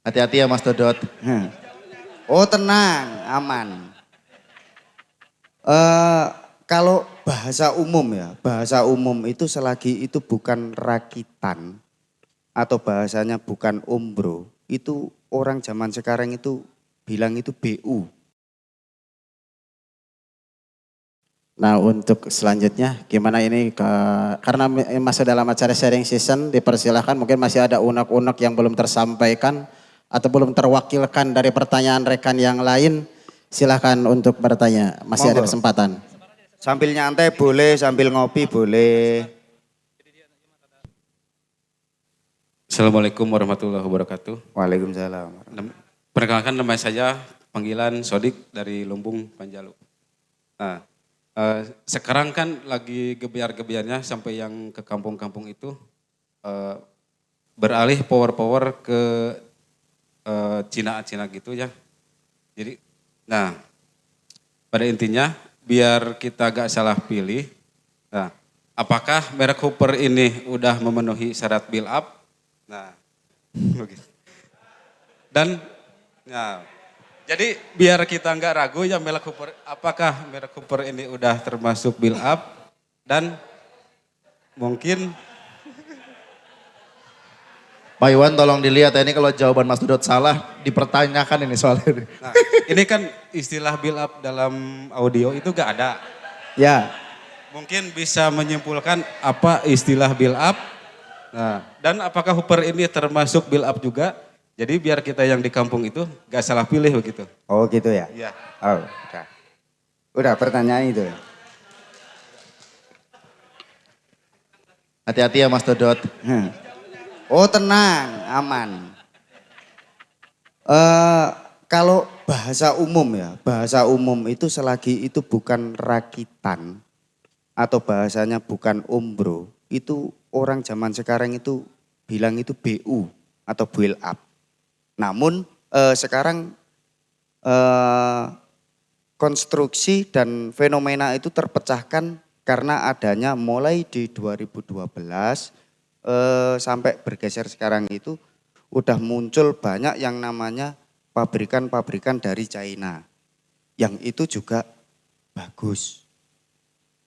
Hati-hati ya Mas Dodot. Oh tenang, aman. Eh Kalau bahasa umum ya, bahasa umum itu selagi itu bukan rakitan atau bahasanya bukan umbro, itu orang zaman sekarang itu bilang itu BU. Nah untuk selanjutnya gimana ini karena masih dalam acara sharing season dipersilahkan mungkin masih ada unek-unek yang belum tersampaikan atau belum terwakilkan dari pertanyaan rekan yang lain, silahkan untuk bertanya, masih ada Monggo. kesempatan. Sambil nyantai boleh, sambil ngopi boleh. Assalamualaikum warahmatullahi wabarakatuh. Waalaikumsalam. Perkenalkan nama saya panggilan Sodik dari Lumbung Panjalu. Nah, sekarang kan lagi gebiar-gebiarnya sampai yang ke kampung-kampung itu beralih power-power ke Cina-Cina gitu ya. Jadi, nah pada intinya biar kita gak salah pilih. Nah, apakah merek Hooper ini udah memenuhi syarat build up? Nah, begitu. Dan, nah, jadi biar kita nggak ragu ya merek Hooper, apakah merek Hooper ini udah termasuk build up dan mungkin Pak Iwan tolong dilihat ya, ini kalau jawaban Mas Dodot salah dipertanyakan ini soalnya. nah, ini kan istilah build up dalam audio itu gak ada. Ya, Mungkin bisa menyimpulkan apa istilah build up. Nah, dan apakah Hooper ini termasuk build up juga? Jadi biar kita yang di kampung itu gak salah pilih begitu. oh gitu ya. Iya. Oh, udah. Udah pertanyaan itu. Hati-hati ya Mas Dodot. Oh tenang, aman. Kalau bahasa umum ya, bahasa umum itu selagi itu bukan rakitan atau bahasanya bukan umbro, itu orang zaman sekarang itu bilang itu BU atau build up. Namun sekarang konstruksi dan fenomena itu terpecahkan karena adanya mulai di 2012 sampai bergeser sekarang itu udah muncul banyak yang namanya pabrikan-pabrikan dari China. Yang itu juga bagus.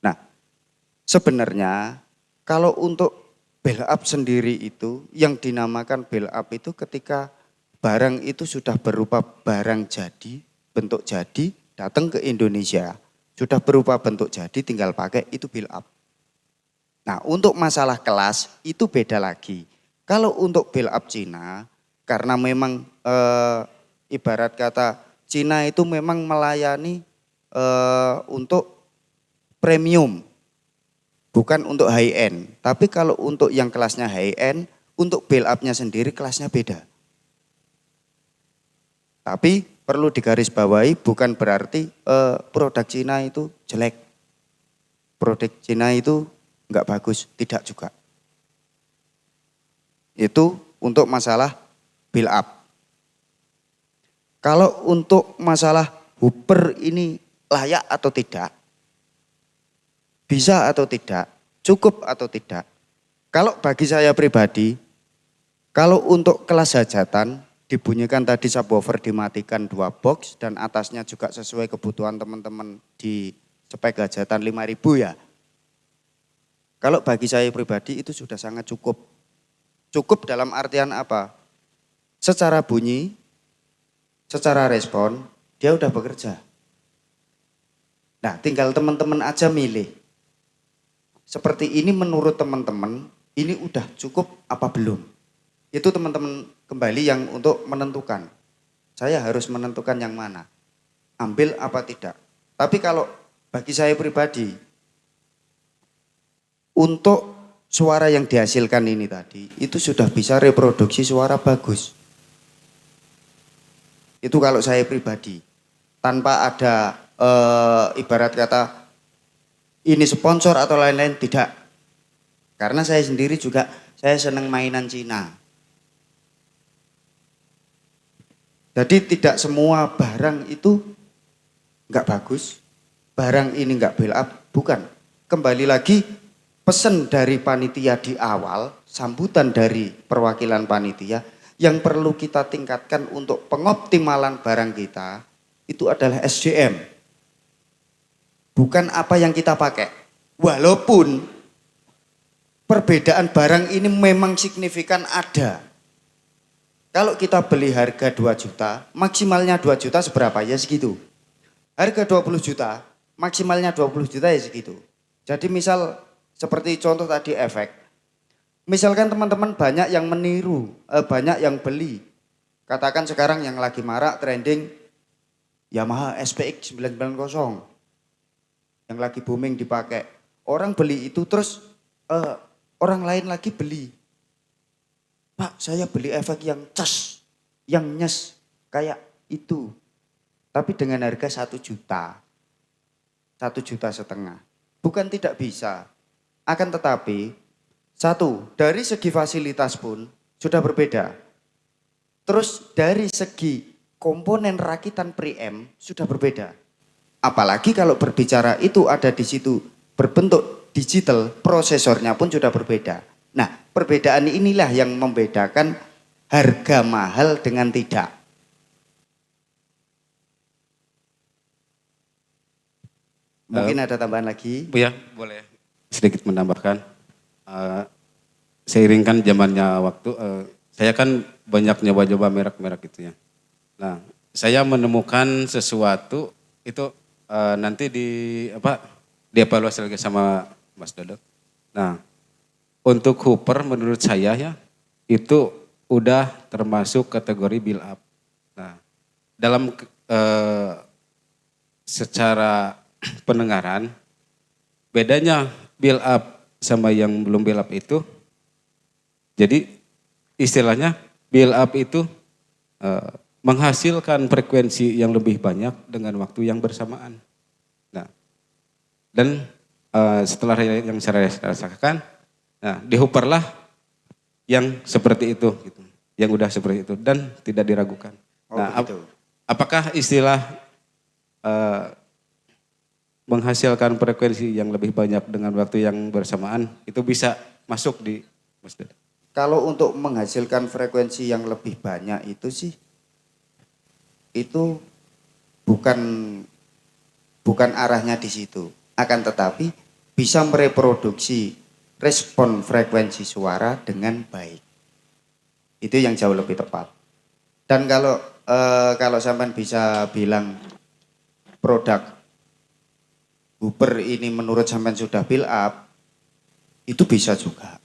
Nah, sebenarnya kalau untuk build up sendiri itu yang dinamakan build up itu ketika barang itu sudah berupa barang jadi, bentuk jadi, datang ke Indonesia, sudah berupa bentuk jadi tinggal pakai itu build up. Nah untuk masalah kelas itu beda lagi. Kalau untuk build up Cina, karena memang ibarat kata Cina itu memang melayani untuk premium, bukan untuk high end. Tapi kalau untuk yang kelasnya high end, untuk build up-nya sendiri kelasnya beda. Tapi perlu digarisbawahi bukan berarti produk Cina itu jelek. Produk Cina itu enggak bagus, tidak juga. Itu untuk masalah build up. Kalau untuk masalah Hooper ini layak atau tidak, bisa atau tidak, cukup atau tidak. Kalau bagi saya pribadi, kalau untuk kelas hajatan, dibunyikan tadi subwoofer dimatikan 2 box dan atasnya juga sesuai kebutuhan teman-teman di spek hajatan 5.000 ya. Kalau bagi saya pribadi itu sudah sangat cukup. Cukup dalam artian apa? Secara bunyi, secara respon, dia udah bekerja. Nah tinggal teman-teman aja milih. Seperti ini menurut teman-teman, ini udah cukup apa belum? Itu teman-teman kembali yang untuk menentukan. Saya harus menentukan yang mana. Ambil apa tidak. Tapi kalau bagi saya pribadi, untuk suara yang dihasilkan ini tadi, itu sudah bisa reproduksi suara bagus. Itu kalau saya pribadi. Tanpa ada ibarat kata ini sponsor atau lain-lain, tidak. Karena saya sendiri juga, saya senang mainan Cina. Jadi tidak semua barang itu enggak bagus, barang ini enggak build up, bukan. Kembali lagi pesan dari panitia di awal, sambutan dari perwakilan panitia, yang perlu kita tingkatkan untuk pengoptimalan barang kita itu adalah SDM. Bukan apa yang kita pakai. Walaupun perbedaan barang ini memang signifikan ada. Kalau kita beli harga 2 juta, maksimalnya 2 juta seberapa? Ya segitu. Harga 20 juta, maksimalnya 20 juta ya segitu. Jadi misal seperti contoh tadi efek. Misalkan teman-teman banyak yang meniru, banyak yang beli. Katakan sekarang yang lagi marak trending Yamaha SPX 990 yang lagi booming dipakai. Orang beli itu terus orang lain lagi beli. Pak, saya beli efek yang cas, yang nyes kayak itu. Tapi dengan harga 1 juta. 1,5 juta. Bukan tidak bisa. Akan tetapi, satu, dari segi fasilitas pun sudah berbeda. Terus dari segi komponen rakitan preamp sudah berbeda. Apalagi kalau berbicara itu ada di situ berbentuk digital, prosesornya pun sudah berbeda. Nah, perbedaan inilah yang membedakan harga mahal dengan tidak. Mungkin ada tambahan lagi? Ya, boleh sedikit menambahkan. Seiringkan zamannya waktu, saya kan banyak nyoba-nyoba merek-merek gitu ya. Nah, saya menemukan sesuatu itu nanti dievaluasi lagi sama Mas Dodot. Nah, untuk Hooper menurut saya ya itu udah termasuk kategori build up. Nah, dalam secara pendengaran bedanya build up sama yang belum build up itu, jadi istilahnya build up itu menghasilkan frekuensi yang lebih banyak dengan waktu yang bersamaan. Nah, dan setelah yang saya rasakan, nah di Hooper lah yang seperti itu, gitu, yang udah seperti itu dan tidak diragukan. Nah, apakah istilah menghasilkan frekuensi yang lebih banyak dengan waktu yang bersamaan itu bisa masuk di Mas Dodot? Kalau untuk menghasilkan frekuensi yang lebih banyak itu sih, itu bukan arahnya di situ. Akan tetapi bisa mereproduksi respon frekuensi suara dengan baik. Itu yang jauh lebih tepat. Dan kalau sampean bisa bilang produk Hooper ini menurut sampean sudah build up, itu bisa juga.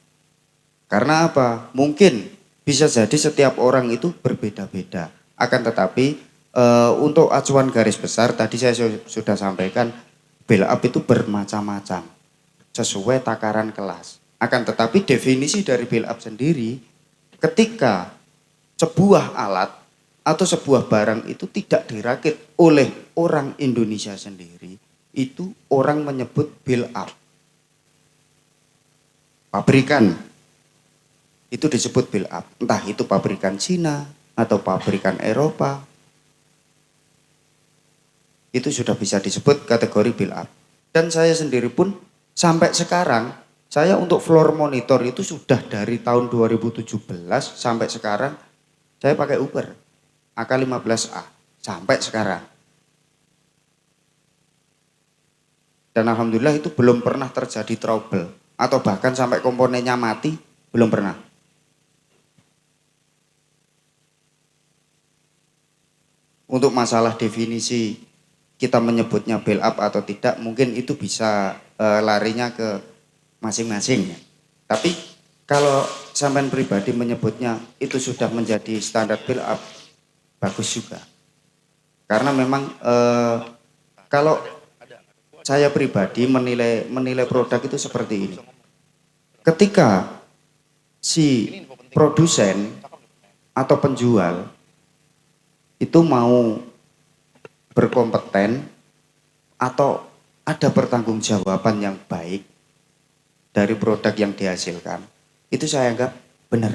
Karena apa? Mungkin bisa jadi setiap orang itu berbeda-beda. Akan tetapi untuk acuan garis besar tadi saya sudah sampaikan, build up itu bermacam-macam sesuai takaran kelas. Akan tetapi definisi dari build up sendiri, ketika sebuah alat atau sebuah barang itu tidak dirakit oleh orang Indonesia sendiri, itu orang menyebut build up. Pabrikan itu disebut build up. Entah itu pabrikan Cina atau pabrikan Eropa, itu sudah bisa disebut kategori build up. Dan saya sendiri pun sampai sekarang, saya untuk floor monitor itu sudah dari tahun 2017 sampai sekarang, saya pakai Hooper AK15A sampai sekarang. Dan alhamdulillah itu belum pernah terjadi trouble atau bahkan sampai komponennya mati, belum pernah. Untuk masalah definisi kita menyebutnya build up atau tidak, mungkin itu bisa larinya ke masing-masing. Tapi kalau sampean pribadi menyebutnya itu sudah menjadi standar build up, bagus juga. Karena memang kalau saya pribadi menilai produk itu seperti ini. Ketika si produsen atau penjual itu mau berkompeten atau ada pertanggungjawaban yang baik dari produk yang dihasilkan, itu saya anggap benar.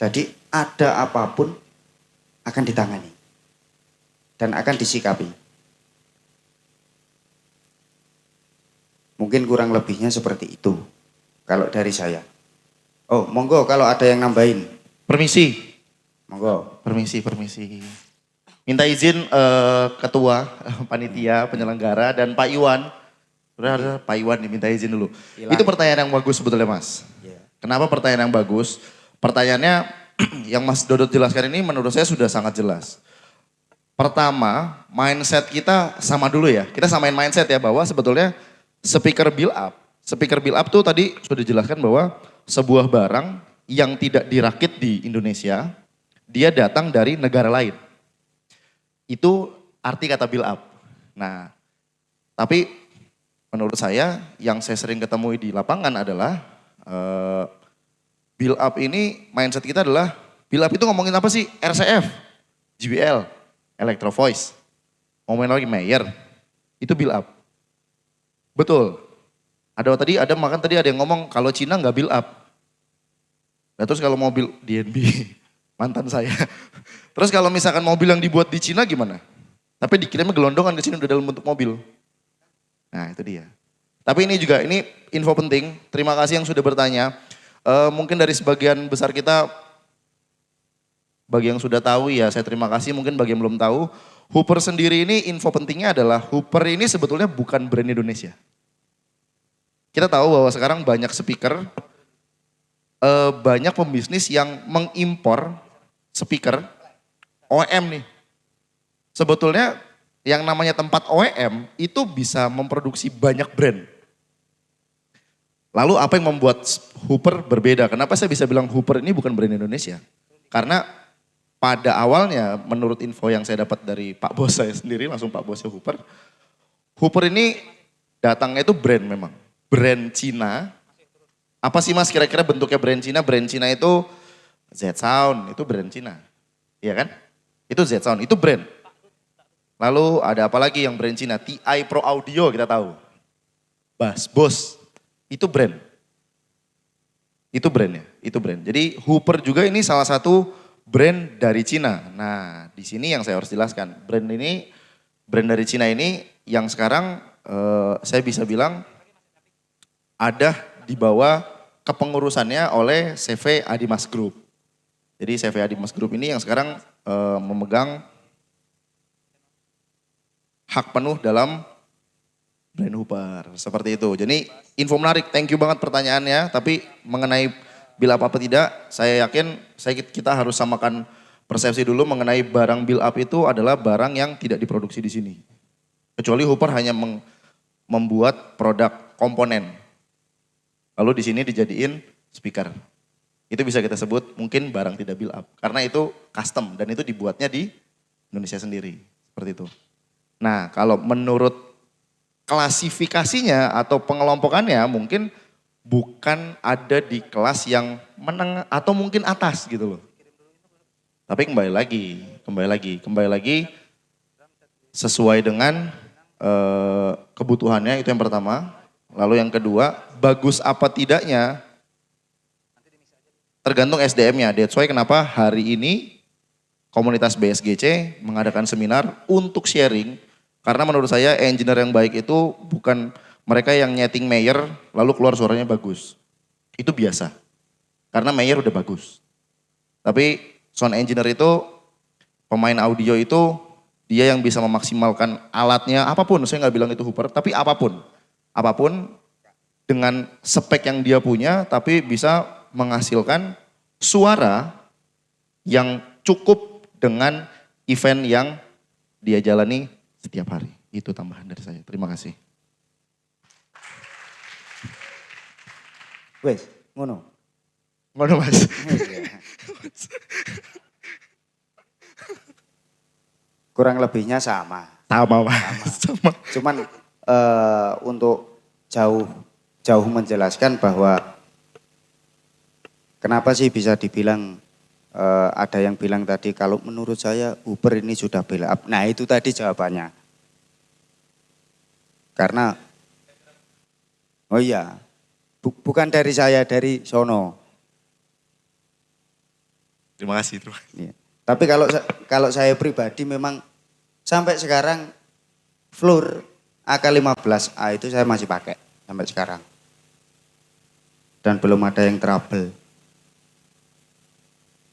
Jadi ada apapun akan ditangani dan akan disikapi. Mungkin kurang lebihnya seperti itu kalau dari saya. Oh, monggo kalau ada yang nambahin. Permisi, Monggo. permisi. Minta izin ketua panitia penyelenggara dan Pak Iwan. Udah ada Pak Iwan nih, minta izin dulu. Itu pertanyaan yang bagus sebetulnya Mas. Kenapa pertanyaan yang bagus? Pertanyaannya yang Mas Dodot jelaskan ini menurut saya sudah sangat jelas. Pertama, mindset kita sama dulu ya. Kita samain mindset ya bahwa sebetulnya speaker build up. Speaker build up tuh tadi sudah dijelaskan bahwa sebuah barang yang tidak dirakit di Indonesia, dia datang dari negara lain. Itu arti kata build up. Nah, tapi menurut saya yang saya sering ketemui di lapangan adalah build up ini mindset kita adalah build up itu ngomongin apa sih? RCF, JBL, Electro Voice, ngomongin lagi Mayer, itu build up. Betul. Tadi ada yang ngomong kalau Cina nggak build up. Nah terus kalau mobil DNB, mantan saya. Terus kalau misalkan mobil yang dibuat di Cina gimana? Tapi dikirimnya gelondongan ke sini udah dalam bentuk mobil. Nah itu dia. Tapi ini info penting. Terima kasih yang sudah bertanya. Mungkin dari sebagian besar kita, bagi yang sudah tahu ya saya terima kasih. Mungkin bagi yang belum tahu, Hooper sendiri ini info pentingnya adalah Hooper ini sebetulnya bukan brand Indonesia. Kita tahu bahwa sekarang banyak speaker, banyak pembisnis yang mengimpor speaker OEM nih. Sebetulnya yang namanya tempat OEM itu bisa memproduksi banyak brand. Lalu apa yang membuat Hooper berbeda? Kenapa saya bisa bilang Hooper ini bukan brand Indonesia? Karena pada awalnya menurut info yang saya dapat dari Pak Bos saya sendiri, langsung Pak Bosnya Hooper. Hooper ini datangnya itu brand memang. Brand Cina. Apa sih Mas kira-kira bentuknya brand Cina? Brand Cina itu Z-Sound, itu brand Cina. Iya kan? Itu Z-Sound, itu brand. Lalu ada apa lagi yang brand Cina? TI Pro Audio kita tahu. Bose, itu brand. Itu brandnya, itu brand. Jadi Hooper juga ini salah satu brand dari Cina. Nah di sini yang saya harus jelaskan. Brand dari Cina ini yang sekarang saya bisa bilang ada di bawah kepengurusannya oleh CV Adimas Group. Jadi CV Adimas Group ini yang sekarang memegang hak penuh dalam brand Hooper. Seperti itu. Jadi info menarik, thank you banget pertanyaannya. Tapi mengenai build up apa tidak, saya yakin kita harus samakan persepsi dulu mengenai barang build up itu adalah barang yang tidak diproduksi di sini. Kecuali Hooper hanya membuat produk komponen. Lalu di sini dijadiin speaker. Itu bisa kita sebut mungkin barang tidak build up. Karena itu custom dan itu dibuatnya di Indonesia sendiri. Seperti itu. Nah kalau menurut klasifikasinya atau pengelompokannya mungkin bukan ada di kelas yang menengah atau mungkin atas gitu loh. Tapi kembali lagi sesuai dengan kebutuhannya itu yang pertama. Lalu yang kedua, bagus apa tidaknya tergantung SDM-nya. That's why kenapa hari ini komunitas BSGC mengadakan seminar untuk sharing. Karena menurut saya engineer yang baik itu bukan mereka yang nyeting Mayer lalu keluar suaranya bagus. Itu biasa. Karena Mayer udah bagus. Tapi sound engineer itu, pemain audio itu dia yang bisa memaksimalkan alatnya apapun. Saya nggak bilang itu Hooper, tapi apapun. Apapun dengan spek yang dia punya tapi bisa menghasilkan suara yang cukup dengan event yang dia jalani setiap hari. Itu tambahan dari saya. Terima kasih. Wes, ngono. Ngono Mas. Kurang lebihnya sama. Sama Mas. Sama. Cuman untuk jauh menjelaskan bahwa kenapa sih bisa dibilang ada yang bilang tadi kalau menurut saya Hooper ini sudah build up. Nah itu tadi jawabannya. Karena oh iya bukan dari saya, dari sono. Terima kasih. Ya. Tapi kalau saya pribadi memang sampai sekarang Floor AK15A itu saya masih pakai sampai sekarang. Dan belum ada yang trouble.